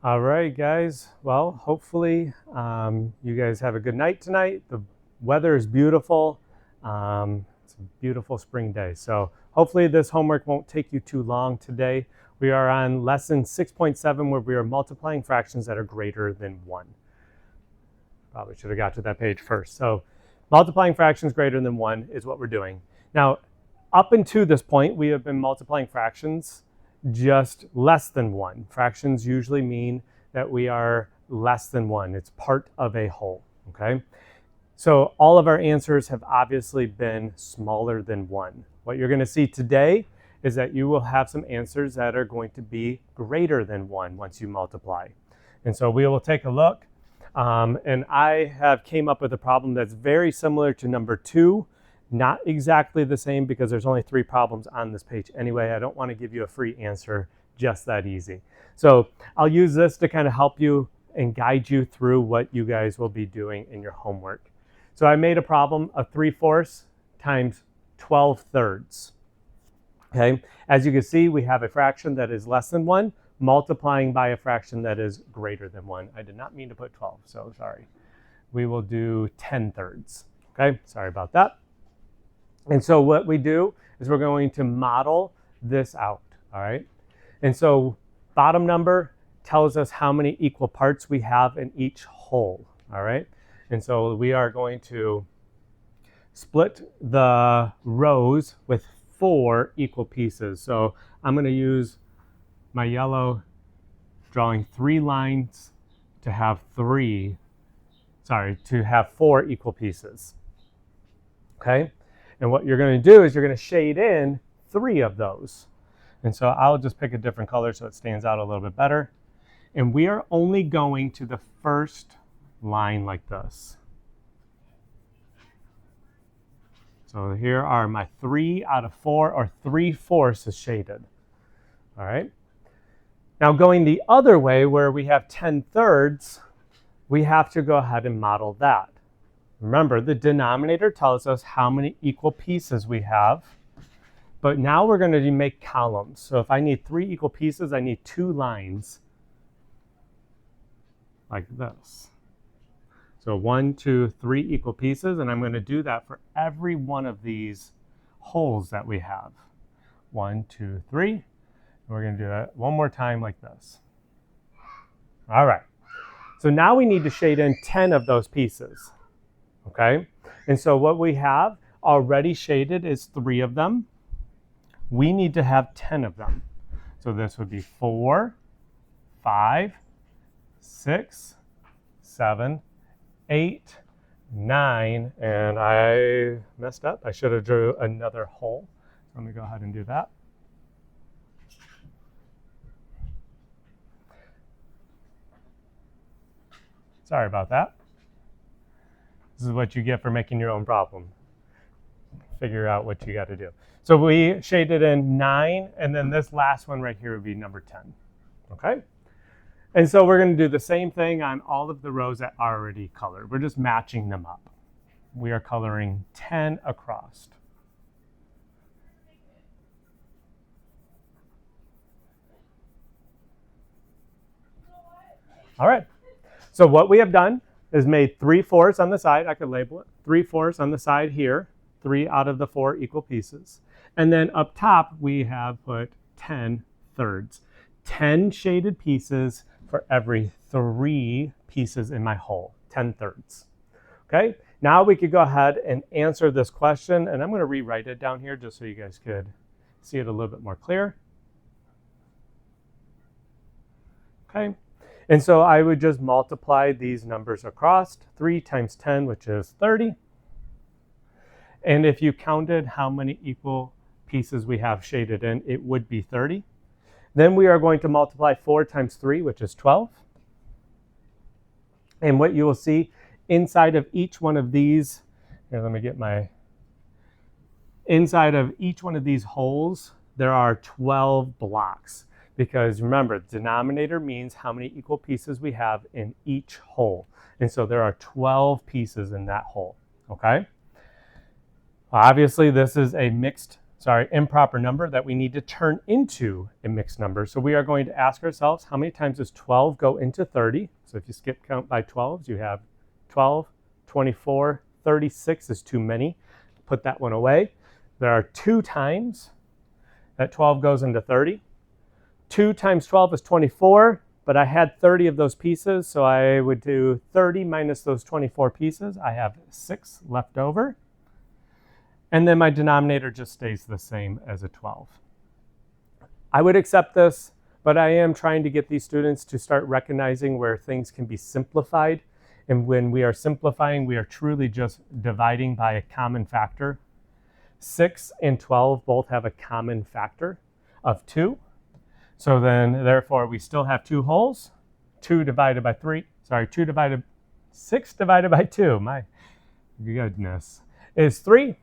All right, guys. Well, hopefully you guys have a good night tonight. The weather is beautiful. It's a beautiful spring day. So hopefully this homework won't take you too long today. We are on lesson 6.7 where we are multiplying fractions that are greater than 1. Probably should have got to that page first. So multiplying fractions greater than 1 is what we're doing. Now, up until this point, we have been multiplying fractions just less than 1. Fractions usually mean that we are less than 1. It's part of a whole, okay? So all of our answers have obviously been smaller than 1. What you're going to see today is that you will have some answers that are going to be greater than 1 once you multiply. And so we will take a look. And I have came up with a problem that's very similar to number 2. Not exactly the same because there's only 3 problems on this page anyway. I don't want to give you a free answer just that easy. So I'll use this to kind of help you and guide you through what you guys will be doing in your homework. So I made a problem of 3/4 times 12/3. Okay, as you can see, we have a fraction that is less than 1 multiplying by a fraction that is greater than 1. I did not mean to put 12, so sorry. We will do 10/3. Okay, sorry about that. And so what we do is we're going to model this out, all right? And so bottom number tells us how many equal parts we have in each whole, all right? And so we are going to split the rows with 4 equal pieces. So I'm going to use my yellow, drawing 3 lines to have 4 equal pieces, okay? And what you're going to do is you're going to shade in 3 of those. And so I'll just pick a different color so it stands out a little bit better. And we are only going to the first line like this. So here are my 3 out of 4, or 3/4 is shaded. All right. Now going the other way where we have 10/3, we have to go ahead and model that. Remember, the denominator tells us how many equal pieces we have, but now we're going to make columns. So if I need 3 equal pieces, I need 2 lines like this. So 1, 2, 3 equal pieces, and I'm going to do that for every one of these holes that we have. 1, 2, 3. And we're going to do it one more time like this. All right. So now we need to shade in 10 of those pieces. Okay, and so what we have already shaded is 3 of them. We need to have 10 of them. So this would be 4, 5, 6, 7, 8, 9, and I messed up. I should have drew another hole. So let me go ahead and do that. Sorry about that. This is what you get for making your own problem. Figure out what you got to do. So we shaded in 9, and then this last one right here would be number 10. Okay? And so we're going to do the same thing on all of the rows that are already colored. We're just matching them up. We are coloring 10 across. All right. So what we have done is made 3/4 on the side. I could label it 3/4 on the side here, 3 out of the 4 equal pieces. And then up top, we have put 10/3. 10 shaded pieces for every 3 pieces in my whole, 10/3. Okay, now we could go ahead and answer this question. And I'm going to rewrite it down here just so you guys could see it a little bit more clear. Okay. And so I would just multiply these numbers across. 3 times 10, which is 30. And if you counted how many equal pieces we have shaded in, it would be 30. Then we are going to multiply 4 times 3, which is 12. And what you will see inside of each one of these, here, let me get my, inside of each one of these holes, there are 12 blocks. Because remember, denominator means how many equal pieces we have in each hole. And so there are 12 pieces in that hole, okay? Obviously, this is a mixed improper number that we need to turn into a mixed number. So we are going to ask ourselves, how many times does 12 go into 30? So if you skip count by 12s, you have 12, 24, 36 is too many. Put that one away. There are 2 times that 12 goes into 30. 2 times 12 is 24, but I had 30 of those pieces, so I would do 30 minus those 24 pieces. I have 6 left over. And then my denominator just stays the same as a 12. I would accept this, but I am trying to get these students to start recognizing where things can be simplified. And when we are simplifying, we are truly just dividing by a common factor. 6 and 12 both have a common factor of 2. So then, therefore, we still have 2 wholes. 6 divided by 2, my goodness, is 3.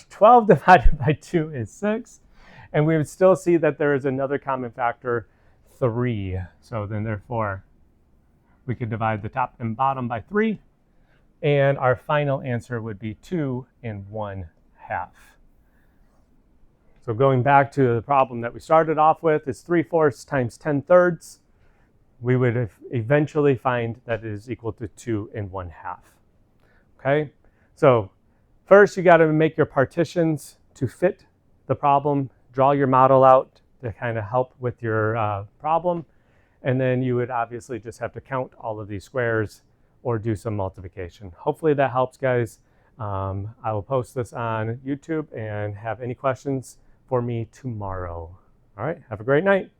12 divided by 2 is 6. And we would still see that there is another common factor, 3. So then, therefore, we could divide the top and bottom by 3. And our final answer would be 2 1/2. So going back to the problem that we started off with, is 3/4 times 10/3. We would eventually find that it is equal to 2 1/2. Okay, so first you got to make your partitions to fit the problem, draw your model out to kind of help with your problem, and then you would obviously just have to count all of these squares or do some multiplication. Hopefully that helps, guys. I will post this on YouTube and have any questions for me tomorrow. All right, have a great night.